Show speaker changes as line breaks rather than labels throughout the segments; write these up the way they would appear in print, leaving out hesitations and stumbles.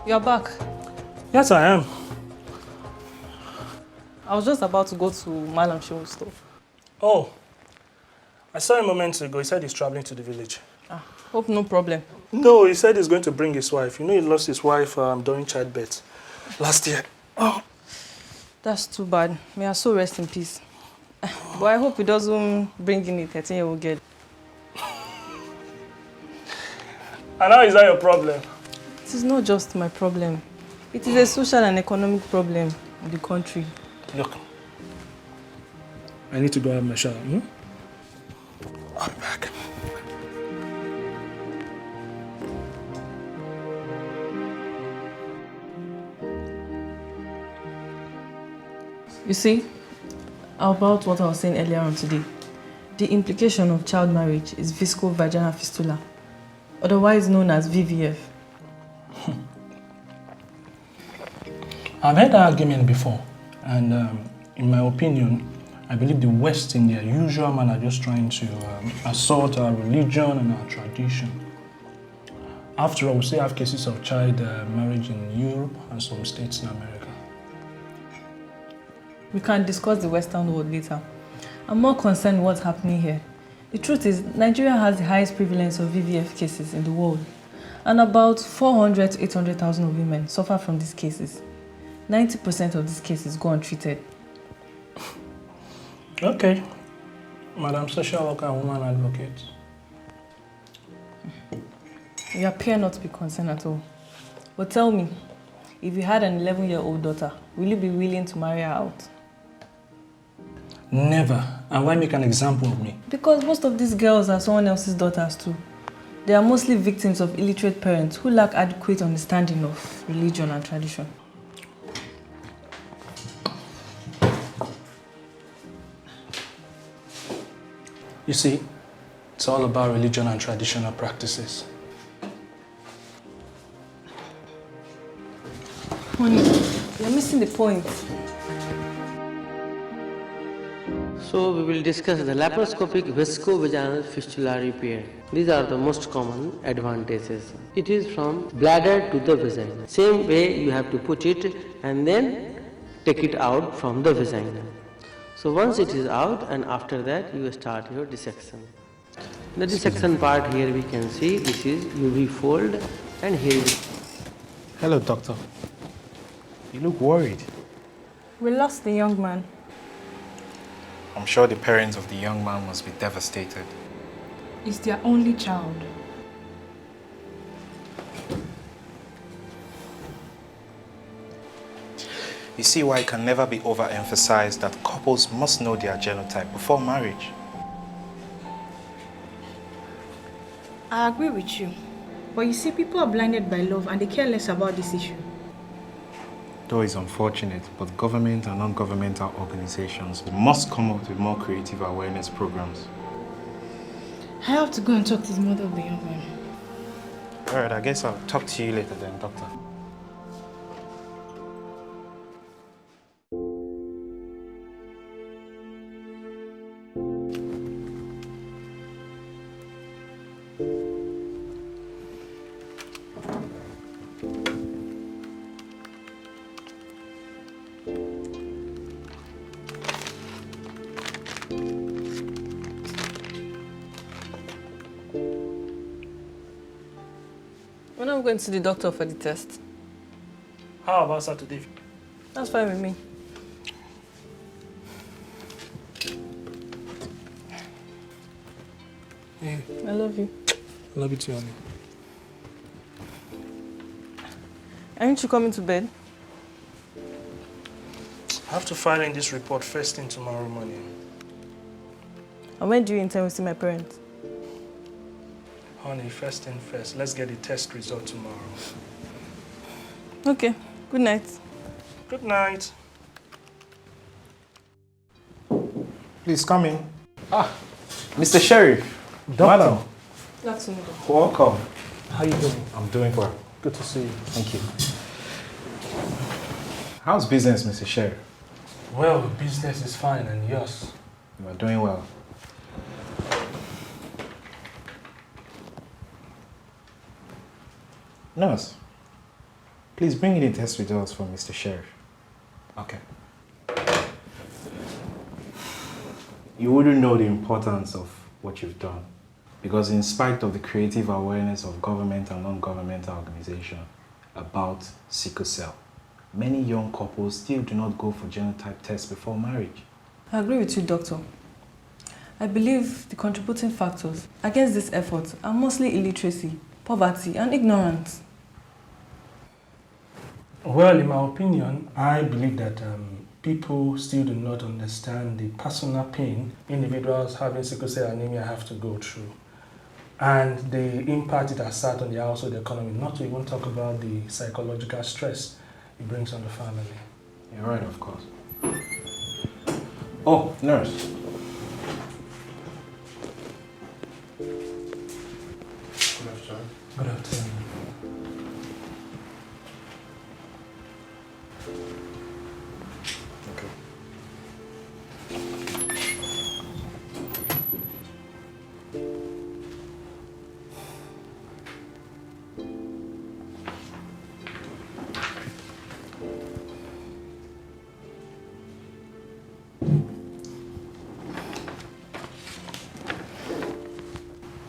You're back?
Yes, I am.
I was just about to go to Malam Show's store.
Oh, I saw him moments ago. He said he's traveling to the village.
Hope no problem.
No, he said he's going to bring his wife. You know he lost his wife during childbirth last year. Oh.
That's too bad. May her soul rest in peace. But I hope he doesn't bring in a 13-year-old girl.
And how is that your problem?
It is not just my problem. It is a social and economic problem in the country.
Look, I need to go have my shower. I'll be back.
You see, about what I was saying earlier on today, the implication of child marriage is Vesicovaginal Fistula, otherwise known as VVF.
I've heard that argument before, and in my opinion, I believe the West in their usual manner are just trying to assault our religion and our tradition. After all, we still have cases of child marriage in Europe and some states in America.
We can discuss the Western world later. I'm more concerned with what's happening here. The truth is, Nigeria has the highest prevalence of VVF cases in the world, and about 400 to 800,000 of women suffer from these cases. 90% of these cases go untreated.
Okay, Madam Social Worker and Woman Advocate.
You appear not to be concerned at all. But tell me, if you had an 11-year-old daughter, will you be willing to marry her out?
Never. And why make an example of me?
Because most of these girls are someone else's daughters too. They are mostly victims of illiterate parents who lack adequate understanding of religion and tradition.
You see, it's all about religion and traditional practices.
Honey, you're missing the point.
So we will discuss the laparoscopic vesicovaginal fistula repair. These are the most common advantages. It is from bladder to the vagina. Same way you have to put it and then take it out from the vagina. So once it is out, and after that you start your dissection. The dissection part here we can see this is UV fold, and here
Hello, doctor. You look worried.
We lost the young man.
I'm sure the parents of the young man must be devastated.
It's their only child.
You see why it can never be overemphasized that couples must know their genotype before marriage.
I agree with you. But you see, people are blinded by love and they care less about this issue.
Though it's unfortunate, but government and non-governmental organizations must come up with more creative awareness programs.
I have to go and talk to the mother of the young man.
Alright, I guess I'll talk to you later then, doctor.
When are we going to the doctor for the test?
How about Saturday?
That's fine with me.
Hey.
I love you.
I love you too, honey.
Aren't you coming to bed?
I have to file in this report first thing tomorrow morning.
And when do you intend to see my parents?
Honey, first thing first, let's get the test result tomorrow.
Okay, good night.
Good night.
Please come in. Ah, Mr. Sheriff.
Doctor.
Madam.
Good afternoon.
Welcome.
How you doing?
I'm doing well.
Good to see you.
Thank you. How's business, Mr. Sheriff?
Well, business is fine, and yours?
You are doing well. Nurse, please bring in the test results for Mr. Sheriff.
Okay.
You wouldn't know the importance of what you've done, because in spite of the creative awareness of government and non-governmental organizations about sickle cell, many young couples still do not go for genotype tests before marriage.
I agree with you, Doctor. I believe the contributing factors against this effort are mostly illiteracy, poverty, and ignorance.
Well, in my opinion, I believe that people still do not understand the personal pain individuals having sickle cell anemia have to go through, and the impact it has had on the household economy, not to even talk about the psychological stress it brings on the family.
You're right, of course. Oh, nurse. Good afternoon.
Good afternoon.
Okay.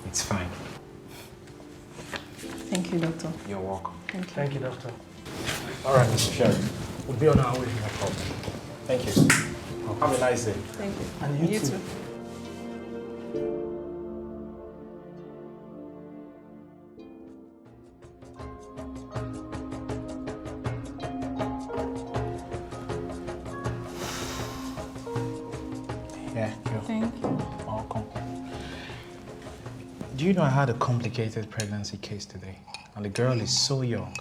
It's fine.
Thank you, Doctor.
You're welcome.
Thank you.
Thank you, Doctor.
All right, Mr. Sheriff.
We'll be on our way.
No problem. Thank you. Have a nice day.
Thank you.
And you too.
Yeah, you're
Thank you.
welcome. Do you know I had a complicated pregnancy case today? And the girl is so young.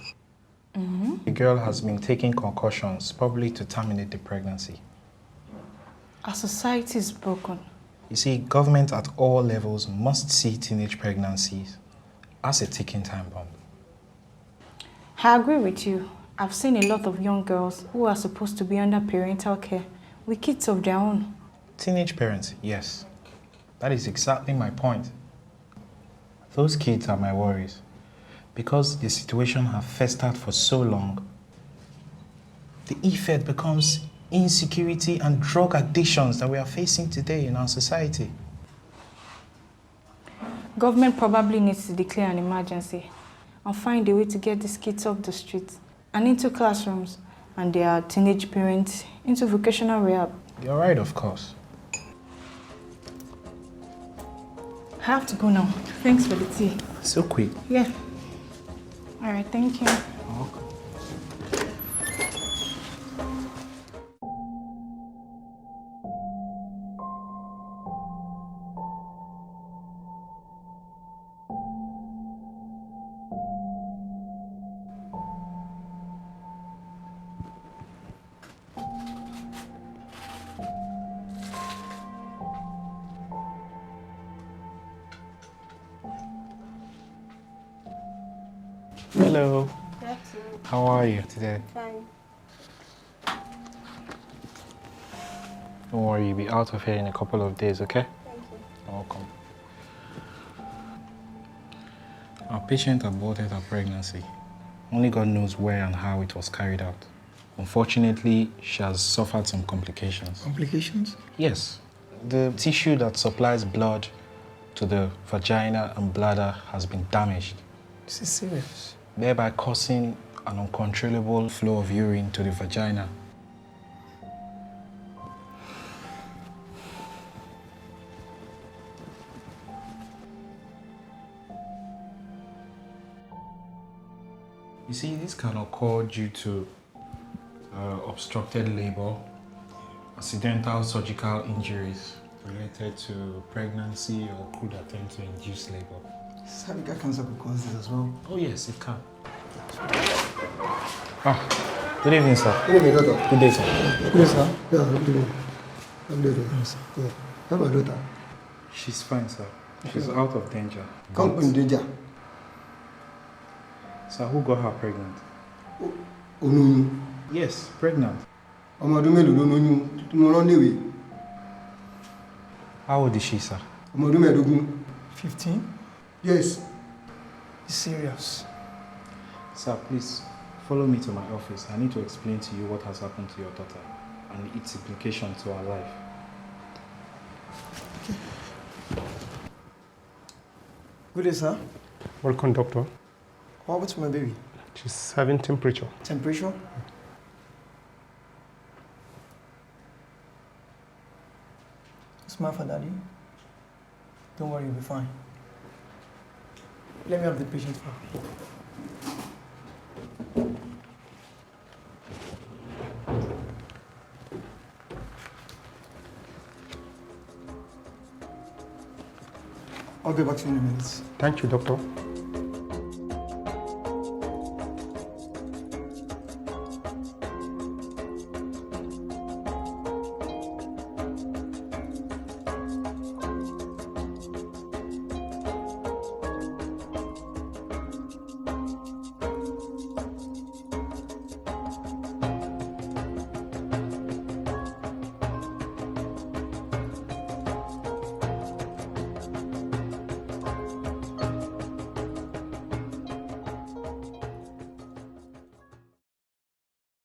The girl has been taking concussions, probably to terminate the pregnancy.
Our society is broken.
You see, government at all levels must see teenage pregnancies as a ticking time bomb.
I agree with you. I've seen a lot of young girls who are supposed to be under parental care with kids of their own.
Teenage parents, yes. That is exactly my point. Those kids are my worries. Because the situation has festered for so long, the effect becomes insecurity and drug addictions that we are facing today in our society.
Government probably needs to declare an emergency and find a way to get these kids off the streets and into classrooms and their teenage parents into vocational rehab.
You're right, of course.
I have to go now. Thanks for the tea.
So quick.
Yeah. All right, thank you.
Okay. Hello. How are you today?
Fine.
Don't worry, you'll be out of here in a couple of days, okay?
Thank you.
You're welcome. Our patient aborted her pregnancy. Only God knows where and how it was carried out. Unfortunately, she has suffered some complications.
Complications?
Yes. The tissue that supplies blood to the vagina and bladder has been damaged,
This is serious.
thereby causing an uncontrollable flow of urine to the vagina. You see, this can occur due to obstructed labor, accidental surgical injuries related to pregnancy or could attempt to induce labor.
Cervical cancer could cause this as well.
Oh yes, it can.
Good evening, sir.
Good evening, doctor.
Good day, sir.
Good evening, sir. Yeah, good evening. I'm good. Yes. Yeah. How about my daughter?
She's fine, sir. She's out of danger.
Come in danger.
Sir, who got her pregnant?
Onunu.
Yes, pregnant.
Ọmọ ọdún mélòó ló lóyún tí mo rán léwe?
How old is she, sir?
Ọmọ ọdún mẹ́ẹ̀ẹ́dógún.
15?
Yes.
It's serious.
Sir, please follow me to my office. I need to explain to you what has happened to your daughter and its implication to her life.
Good day, sir.
Welcome, doctor.
What happened to my baby?
She's having temperature.
Temperature?
Smile for daddy. Don't worry, you'll be fine. Let me have the patient file.
I'll get back to you in a minute.
Thank you, doctor.